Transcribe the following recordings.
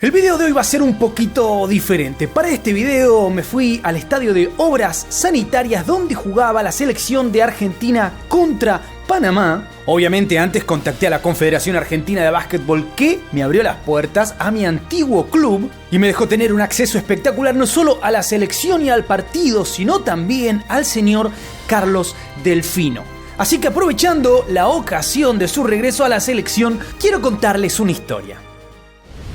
El video de hoy va a ser un poquito diferente. Para este video me fui al estadio de Obras Sanitarias donde jugaba la selección de Argentina contra Panamá. Obviamente antes contacté a la Confederación Argentina de Básquetbol que me abrió las puertas a mi antiguo club y me dejó tener un acceso espectacular no solo a la selección y al partido, sino también al señor Carlos Delfino. Así que aprovechando la ocasión de su regreso a la selección, quiero contarles una historia.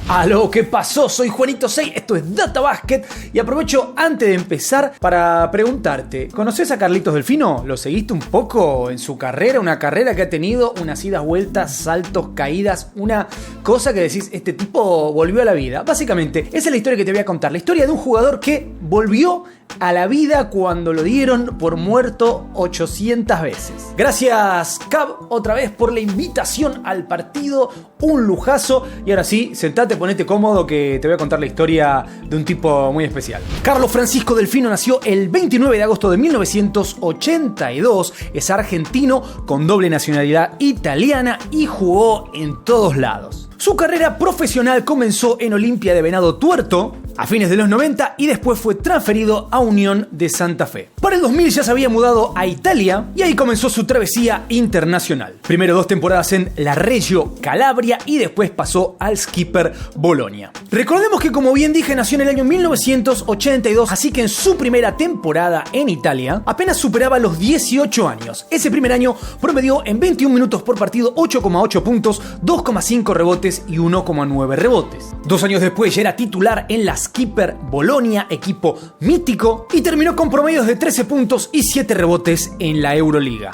Aló, ¿qué pasó? Soy Juanito 6, esto es Data Basket y aprovecho antes de empezar para preguntarte, ¿conoces a Carlitos Delfino? ¿Lo seguiste un poco en su carrera? Una carrera que ha tenido unas idas, vueltas, saltos, caídas, una cosa que decís, este tipo volvió a la vida. Básicamente, esa es la historia que te voy a contar, la historia de un jugador que volvió a la vida cuando lo dieron por muerto 800 veces. Gracias, Cab, otra vez por la invitación al partido, un lujazo. Y ahora sí, sentate, ponete cómodo que te voy a contar la historia de un tipo muy especial. Carlos Francisco Delfino nació el 29 de agosto de 1982, es argentino con doble nacionalidad italiana y jugó en todos lados. Su carrera profesional comenzó en Olimpia de Venado Tuerto a fines de los 90 y después fue transferido a Unión de Santa Fe. Para el 2000 ya se había mudado a Italia y ahí comenzó su travesía internacional. Primero 2 temporadas en la Reggio Calabria y después pasó al Skipper Bologna. Recordemos que, como bien dije, nació en el año 1982, así que en su primera temporada en Italia apenas superaba los 18 años. Ese primer año promedió en 21 minutos por partido 8,8 puntos, 2,5 rebotes y 1,9 rebotes. 2 años después ya era titular en la Skipper Bologna, equipo mítico, y terminó con promedios de 13 puntos y 7 rebotes en la Euroliga.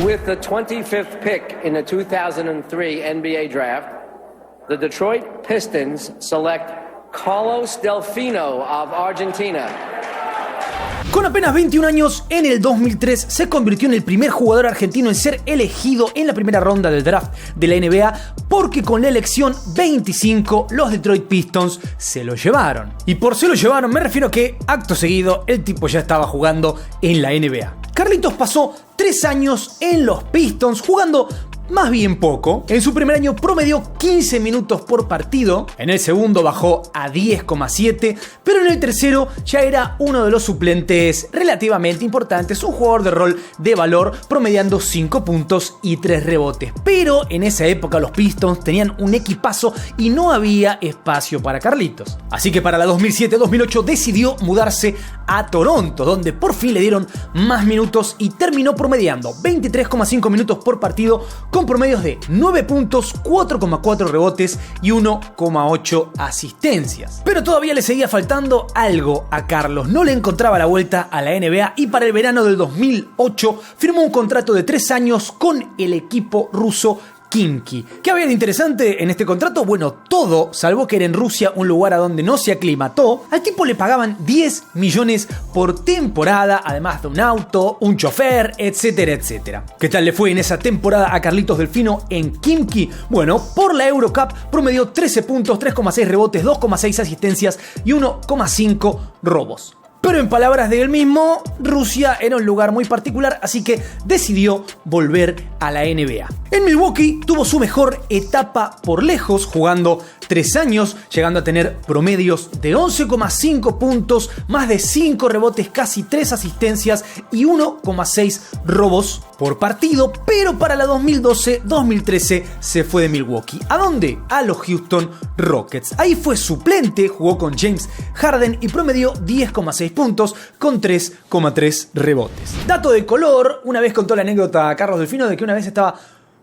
With the 25th pick in the 2003 NBA draft, the Detroit Pistons select Carlos Delfino of Argentina. Con apenas 21 años, en el 2003 se convirtió en el primer jugador argentino en ser elegido en la primera ronda del draft de la NBA, porque con la elección 25 los Detroit Pistons se lo llevaron. Y por se lo llevaron me refiero a que acto seguido el tipo ya estaba jugando en la NBA. Carlitos pasó 3 años en los Pistons jugando más bien poco. En su primer año promedió 15 minutos por partido, en el segundo bajó a 10,7, pero en el tercero ya era uno de los suplentes relativamente importantes, un jugador de rol de valor, promediando 5 puntos y 3 rebotes. Pero en esa época los Pistons tenían un equipazo y no había espacio para Carlitos. Así que para la 2007-2008 decidió mudarse a Toronto, donde por fin le dieron más minutos y terminó promediando 23,5 minutos por partido, con promedios de 9 puntos, 4,4 rebotes y 1,8 asistencias. Pero todavía le seguía faltando algo a Carlos. No le encontraba la vuelta a la NBA y para el verano del 2008 firmó un contrato de 3 años con el equipo ruso Khimki. ¿Qué había de interesante en este contrato? Bueno, todo, salvo que era en Rusia, un lugar a donde no se aclimató. Al tipo le pagaban 10 millones por temporada, además de un auto, un chofer, etcétera, etcétera. ¿Qué tal le fue en esa temporada a Carlitos Delfino en Khimki? Bueno, por la Eurocup promedió 13 puntos, 3,6 rebotes, 2,6 asistencias y 1,5 robos. Pero en palabras de él mismo, Rusia era un lugar muy particular, así que decidió volver a la NBA. En Milwaukee tuvo su mejor etapa por lejos, jugando 3 años, llegando a tener promedios de 11,5 puntos, más de 5 rebotes, casi 3 asistencias y 1,6 robos por partido. Pero para la 2012-2013 se fue de Milwaukee. ¿A dónde? A los Houston Rockets. Ahí fue suplente, jugó con James Harden y promedió 10,6 puntos con 3,3 rebotes. Dato de color, una vez contó la anécdota a Carlos Delfino de que una vez estaba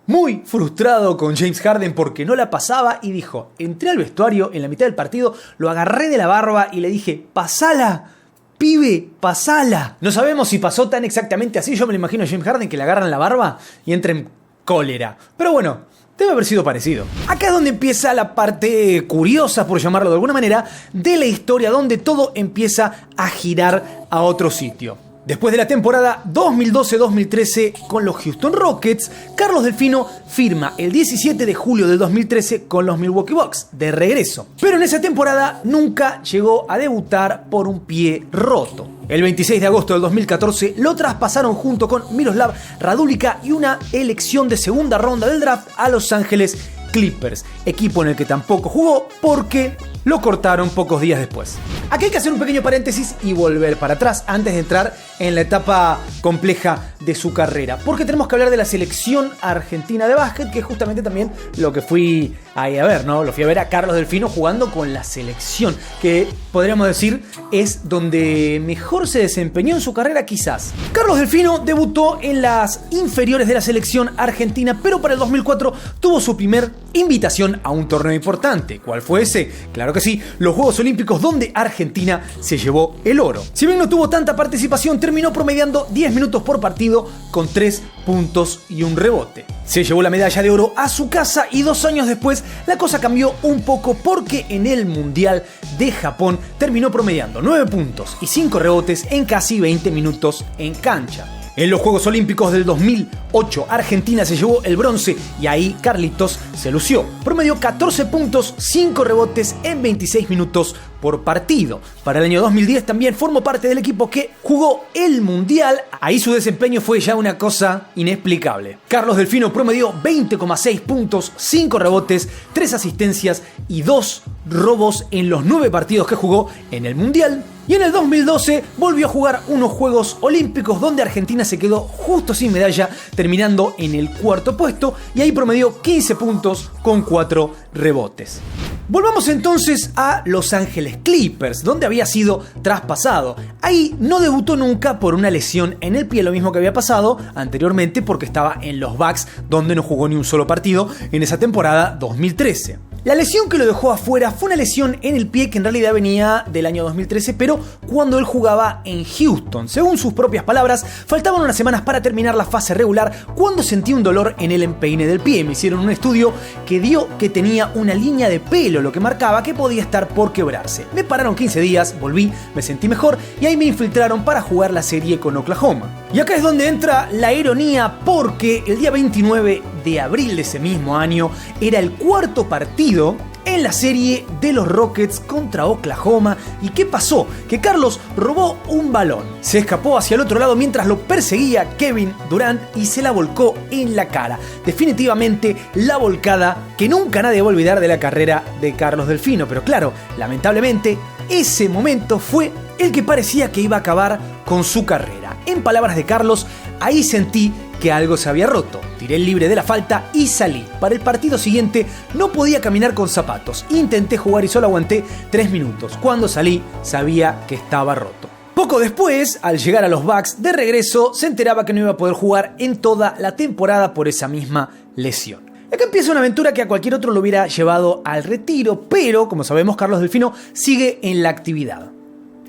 muy frustrado con James Harden porque no la pasaba y dijo: entré al vestuario en la mitad del partido, lo agarré de la barba y le dije: pasala, pibe, pasala. No sabemos si pasó tan exactamente así, yo me lo imagino a James Harden que le agarran la barba y entra en cólera. Pero bueno, debe haber sido parecido. Acá es donde empieza la parte curiosa, por llamarlo de alguna manera, de la historia, donde todo empieza a girar a otro sitio. Después de la temporada 2012-2013 con los Houston Rockets, Carlos Delfino firma el 17 de julio del 2013 con los Milwaukee Bucks, de regreso. Pero en esa temporada nunca llegó a debutar por un pie roto. El 26 de agosto del 2014 lo traspasaron junto con Miroslav Raduljic y una elección de segunda ronda del draft a Los Ángeles Clippers, equipo en el que tampoco jugó porque lo cortaron pocos días después. Aquí hay que hacer un pequeño paréntesis y volver para atrás antes de entrar en la etapa compleja de su carrera, porque tenemos que hablar de la selección argentina de básquet, que es justamente también lo que fui ahí a ver, ¿no? Lo fui a ver a Carlos Delfino jugando con la selección, que podríamos decir es donde mejor se desempeñó en su carrera quizás. Carlos Delfino debutó en las inferiores de la selección argentina, pero para el 2004 tuvo su primer invitación a un torneo importante. ¿Cuál fue ese? Claro que sí, los Juegos Olímpicos, donde Argentina se llevó el oro. Si bien no tuvo tanta participación, terminó promediando 10 minutos por partido con 3 puntos y un rebote. Se llevó la medalla de oro a su casa y 2 años después la cosa cambió un poco, porque en el Mundial de Japón terminó promediando 9 puntos y 5 rebotes en casi 20 minutos en cancha. En los Juegos Olímpicos del 2008, Argentina se llevó el bronce y ahí Carlitos se lució. Promedió 14 puntos, 5 rebotes en 26 minutos por partido. Para el año 2010 también formó parte del equipo que jugó el Mundial. Ahí su desempeño fue ya una cosa inexplicable. Carlos Delfino promedió 20,6 puntos, 5 rebotes, 3 asistencias y 2 robos en los 9 partidos que jugó en el Mundial. Y en el 2012 volvió a jugar unos Juegos Olímpicos donde Argentina se quedó justo sin medalla, terminando en el 4º puesto, y ahí promedió 15 puntos con 4 rebotes. Volvamos entonces a Los Ángeles Clippers, donde había sido traspasado. Ahí no debutó nunca por una lesión en el pie, lo mismo que había pasado anteriormente porque estaba en los Bucks, donde no jugó ni un solo partido en esa temporada 2013. La lesión que lo dejó afuera fue una lesión en el pie que en realidad venía del año 2013, pero cuando él jugaba en Houston. Según sus propias palabras, faltaban unas semanas para terminar la fase regular cuando sentí un dolor en el empeine del pie. Me hicieron un estudio que dio que tenía una línea de pelo, lo que marcaba que podía estar por quebrarse. Me pararon 15 días, volví, me sentí mejor y ahí me infiltraron para jugar la serie con Oklahoma. Y acá es donde entra la ironía, porque el día 29 de abril de ese mismo año era el 4º partido en la serie de los Rockets contra Oklahoma. ¿Y qué pasó? Que Carlos robó un balón, se escapó hacia el otro lado mientras lo perseguía Kevin Durant y se la volcó en la cara. Definitivamente la volcada que nunca nadie va a olvidar de la carrera de Carlos Delfino. Pero claro, lamentablemente ese momento fue el que parecía que iba a acabar con su carrera. En palabras de Carlos, ahí sentí que algo se había roto. Tiré el libre de la falta y salí. Para el partido siguiente no podía caminar con zapatos. Intenté jugar y solo aguanté 3 minutos. Cuando salí sabía que estaba roto. Poco después, al llegar a los Bucks de regreso, se enteraba que no iba a poder jugar en toda la temporada por esa misma lesión. Acá empieza una aventura que a cualquier otro lo hubiera llevado al retiro, pero como sabemos, Carlos Delfino sigue en la actividad.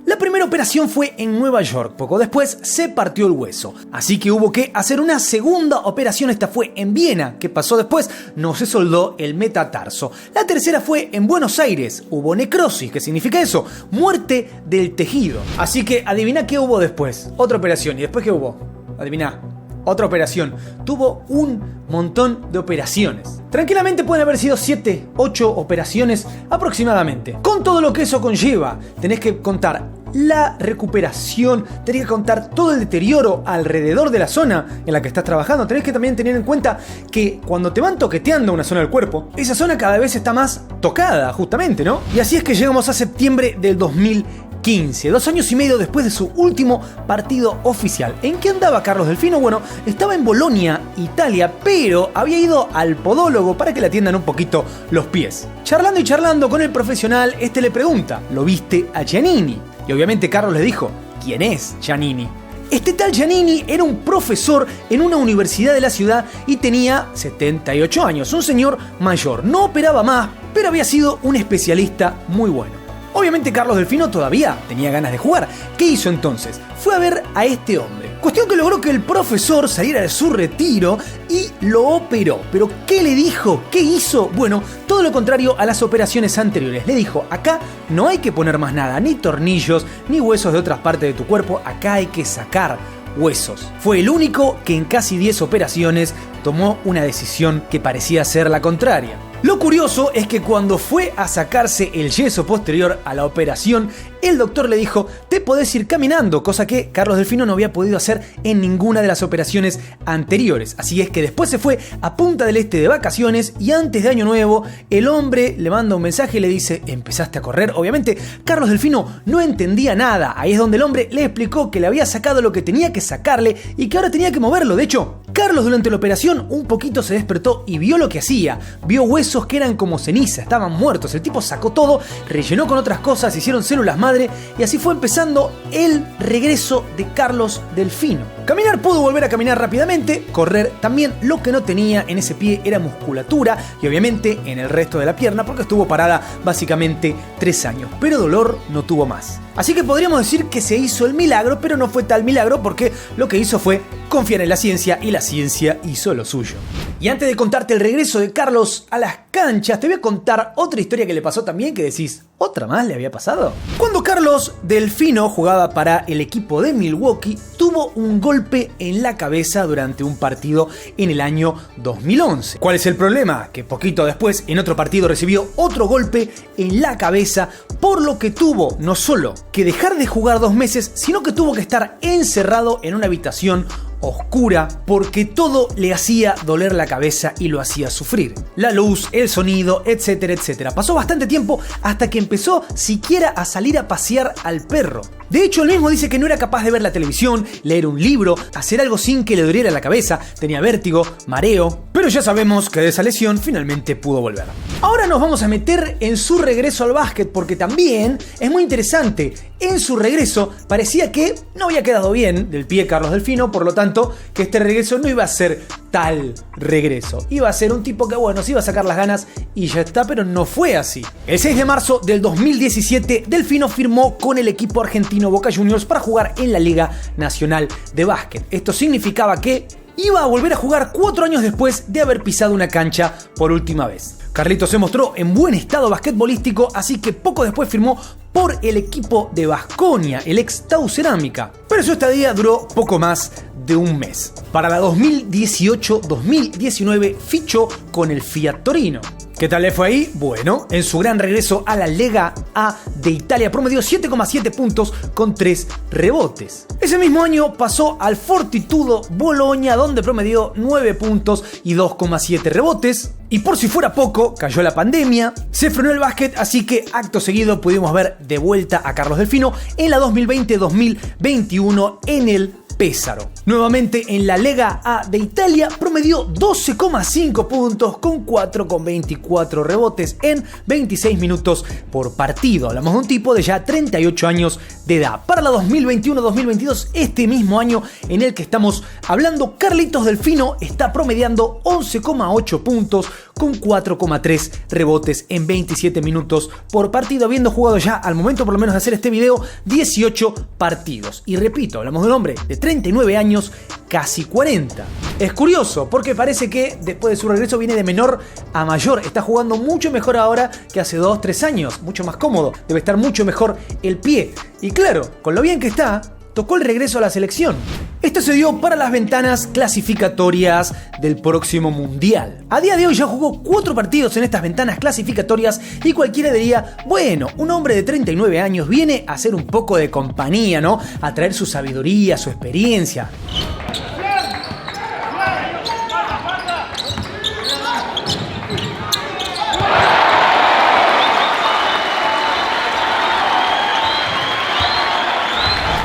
La primera operación fue en Nueva York, poco después se partió el hueso, así que hubo que hacer una segunda operación. Esta fue en Viena. ¿Qué pasó después? No se soldó el metatarso. La tercera fue en Buenos Aires, hubo necrosis. ¿Qué significa eso? Muerte del tejido. Así que adivina qué hubo después. Otra operación. ¿Y después qué hubo? Adivina. Otra operación. Tuvo un montón de operaciones. Tranquilamente pueden haber sido 7, 8 operaciones aproximadamente. Con todo lo que eso conlleva, tenés que contar la recuperación, tenés que contar todo el deterioro alrededor de la zona en la que estás trabajando. Tenés que también tener en cuenta que cuando te van toqueteando una zona del cuerpo, esa zona cada vez está más tocada, justamente, ¿no? Y así es que llegamos a septiembre del 2015, 2 años y medio después de su último partido oficial. ¿En qué andaba Carlos Delfino? Bueno, estaba en Bolonia, Italia, pero había ido al podólogo para que le atiendan un poquito los pies. Charlando y charlando con el profesional, este le pregunta: ¿lo viste a Giannini? Y obviamente Carlos le dijo: ¿quién es Giannini? Este tal Giannini era un profesor en una universidad de la ciudad y tenía 78 años, un señor mayor. No operaba más, pero había sido un especialista muy bueno. Obviamente Carlos Delfino todavía tenía ganas de jugar. ¿Qué hizo entonces? Fue a ver a este hombre. Cuestión que logró que el profesor saliera de su retiro y lo operó. ¿Pero qué le dijo? ¿Qué hizo? Bueno, todo lo contrario a las operaciones anteriores. Le dijo: acá no hay que poner más nada, ni tornillos, ni huesos de otras partes de tu cuerpo. Acá hay que sacar huesos. Fue el único que en casi 10 operaciones tomó una decisión que parecía ser la contraria. Lo curioso es que cuando fue a sacarse el yeso posterior a la operación, el doctor le dijo: te podés ir caminando, cosa que Carlos Delfino no había podido hacer en ninguna de las operaciones anteriores. Así es que después se fue a Punta del Este de vacaciones y antes de Año Nuevo el hombre le manda un mensaje y le dice: ¿empezaste a correr? Obviamente Carlos Delfino no entendía nada. Ahí es donde el hombre le explicó que le había sacado lo que tenía que sacarle y que ahora tenía que moverlo. De hecho, Carlos durante la operación un poquito se despertó y vio lo que hacía. Vio huesos que eran como ceniza, estaban muertos. El tipo sacó todo, rellenó con otras cosas, hicieron células madre y así fue empezando el regreso de Carlos Delfino. Caminar pudo volver a caminar rápidamente, correr también. Lo que no tenía en ese pie era musculatura y obviamente en el resto de la pierna porque estuvo parada básicamente 3 años, pero dolor no tuvo más. Así que podríamos decir que se hizo el milagro, pero no fue tal milagro porque lo que hizo fue confiar en la ciencia y la ciencia hizo lo suyo. Y antes de contarte el regreso de Carlos a las canchas, te voy a contar otra historia que le pasó también que decís: ¿otra más le había pasado? Cuando Carlos Delfino jugaba para el equipo de Milwaukee, tuvo un golpe en la cabeza durante un partido en el año 2011. ¿Cuál es el problema? Que poquito después, en otro partido, recibió otro golpe en la cabeza, por lo que tuvo no solo que dejar de jugar 2 meses, sino que tuvo que estar encerrado en una habitación oscura porque todo le hacía doler la cabeza y lo hacía sufrir. La luz, el sonido, etcétera, etcétera. Pasó bastante tiempo hasta que empezó siquiera a salir a pasear al perro. De hecho, él mismo dice que no era capaz de ver la televisión, leer un libro, hacer algo sin que le doliera la cabeza, tenía vértigo, mareo, pero ya sabemos que de esa lesión finalmente pudo volver. Ahora nos vamos a meter en su regreso al básquet porque también es muy interesante. En su regreso parecía que no había quedado bien del pie Carlos Delfino, por lo tanto que este regreso no iba a ser tal regreso. Iba a ser un tipo que bueno, se iba a sacar las ganas y ya está, pero no fue así. El 6 de marzo del 2017, Delfino firmó con el equipo argentino Boca Juniors para jugar en la Liga Nacional de Básquet. Esto significaba que iba a volver a jugar 4 años después de haber pisado una cancha por última vez. Carlitos se mostró en buen estado basquetbolístico, así que poco después firmó por el equipo de Baskonia, el ex Tau Cerámica. Pero su estadía duró poco más de un mes. Para la 2018-2019 fichó con el Fiat Torino. ¿Qué tal le fue ahí? Bueno, en su gran regreso a la Lega A de Italia promedió 7,7 puntos con 3 rebotes. Ese mismo año pasó al Fortitudo Bologna, donde promedió 9 puntos y 2,7 rebotes. Y por si fuera poco, cayó la pandemia, se frenó el básquet, así que acto seguido pudimos ver de vuelta a Carlos Delfino en la 2020-2021 en el Pesaro. Nuevamente en la Lega A de Italia promedió 12,5 puntos con 4,24 rebotes en 26 minutos por partido. Hablamos de un tipo de ya 38 años de edad. Para la 2021-2022, este mismo año en el que estamos hablando, Carlitos Delfino está promediando 11,8 puntos con 4,3 rebotes en 27 minutos por partido, habiendo jugado ya al momento por lo menos de hacer este video 18 partidos. Y repito, hablamos de un hombre de 39 años, casi 40. Es curioso porque parece que después de su regreso viene de menor a mayor. Está jugando mucho mejor ahora que hace 2-3 años, mucho más cómodo, debe estar mucho mejor el pie. Y claro, con lo bien que está, tocó el regreso a la selección. Esto se dio para las ventanas clasificatorias del próximo Mundial. A día de hoy ya jugó 4 partidos en estas ventanas clasificatorias y cualquiera diría, bueno, un hombre de 39 años viene a hacer un poco de compañía, ¿no? A traer su sabiduría, su experiencia.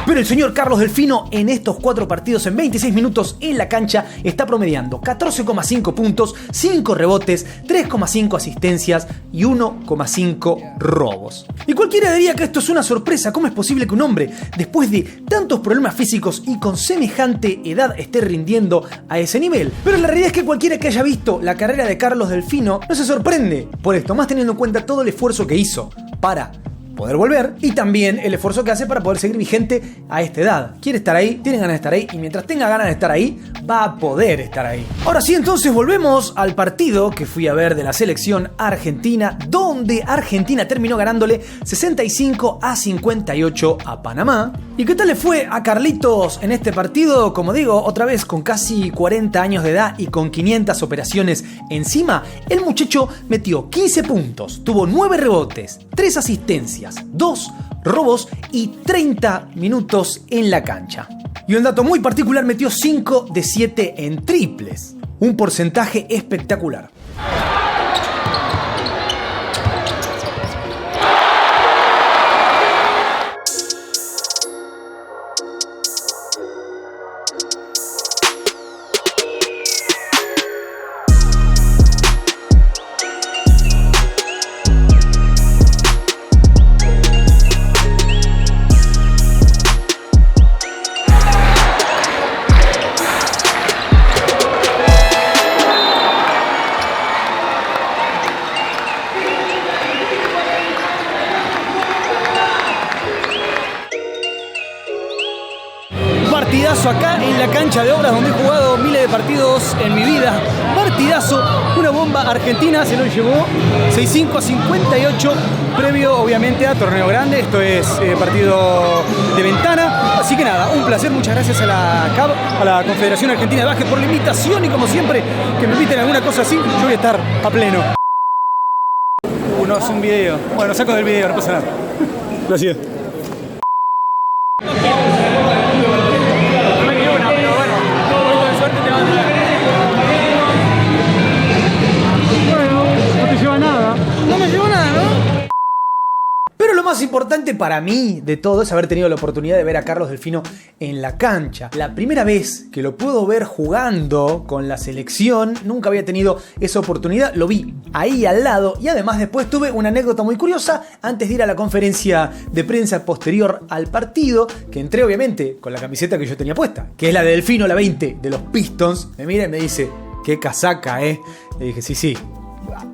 Pero el señor Carlos Delfino en estos 4 partidos en 26 minutos en la cancha está promediando 14,5 puntos, 5 rebotes, 3,5 asistencias y 1,5 robos. Y cualquiera diría que esto es una sorpresa. ¿Cómo es posible que un hombre, después de tantos problemas físicos y con semejante edad, esté rindiendo a ese nivel? Pero la realidad es que cualquiera que haya visto la carrera de Carlos Delfino no se sorprende por esto, más teniendo en cuenta todo el esfuerzo que hizo para poder volver y también el esfuerzo que hace para poder seguir vigente a esta edad. Quiere estar ahí, tiene ganas de estar ahí y mientras tenga ganas de estar ahí, va a poder estar ahí. Ahora sí, entonces volvemos al partido que fui a ver de la selección argentina, donde Argentina terminó ganándole 65-58 a Panamá. ¿Y qué tal le fue a Carlitos en este partido? Como digo, otra vez con casi 40 años de edad y con 500 operaciones encima, el muchacho metió 15 puntos, tuvo 9 rebotes, 3 asistencias, 2 robos y 30 minutos en la cancha. Y un dato muy particular, metió 5 de 7 en triples, un porcentaje espectacular. Partidazo acá en la cancha de Obras, donde he jugado miles de partidos en mi vida. Partidazo, una bomba. Argentina se lo llevó 65-58, previo obviamente a torneo grande. Esto es partido de ventana. Así que nada, un placer. Muchas gracias a la CAB, a la Confederación Argentina de Básquet, por la invitación y como siempre, que me inviten a alguna cosa así, yo voy a estar a pleno. No es un video. Bueno, saco del video, no pasa nada. Gracias. Lo más importante para mí de todo es haber tenido la oportunidad de ver a Carlos Delfino en la cancha. La primera vez que lo puedo ver jugando con la selección, nunca había tenido esa oportunidad, lo vi ahí al lado y además después tuve una anécdota muy curiosa antes de ir a la conferencia de prensa posterior al partido, que entré obviamente con la camiseta que yo tenía puesta, que es la de Delfino, la 20 de los Pistons. Me mira y me dice, qué casaca, Le dije, sí.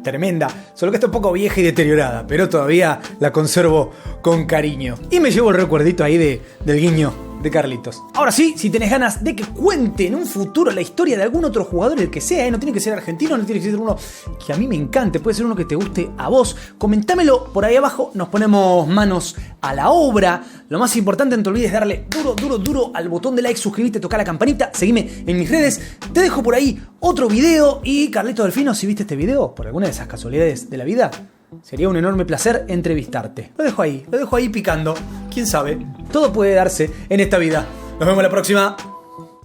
Tremenda, solo que está un poco vieja y deteriorada, pero todavía la conservo con cariño. Y me llevo el recuerdito ahí del guiño de Carlitos. Ahora sí, si tenés ganas de que cuente en un futuro la historia de algún otro jugador, el que sea, no tiene que ser argentino, no tiene que ser uno que a mí me encante, puede ser uno que te guste a vos, comentámelo por ahí abajo, nos ponemos manos a la obra. Lo más importante, no te olvides darle duro al botón de like, suscribirte, tocar la campanita, seguime en mis redes, te dejo por ahí otro video y Carlitos Delfino, si viste este video, por alguna de esas casualidades de la vida, sería un enorme placer entrevistarte. Lo dejo ahí picando. Quién sabe, todo puede darse en esta vida. Nos vemos la próxima.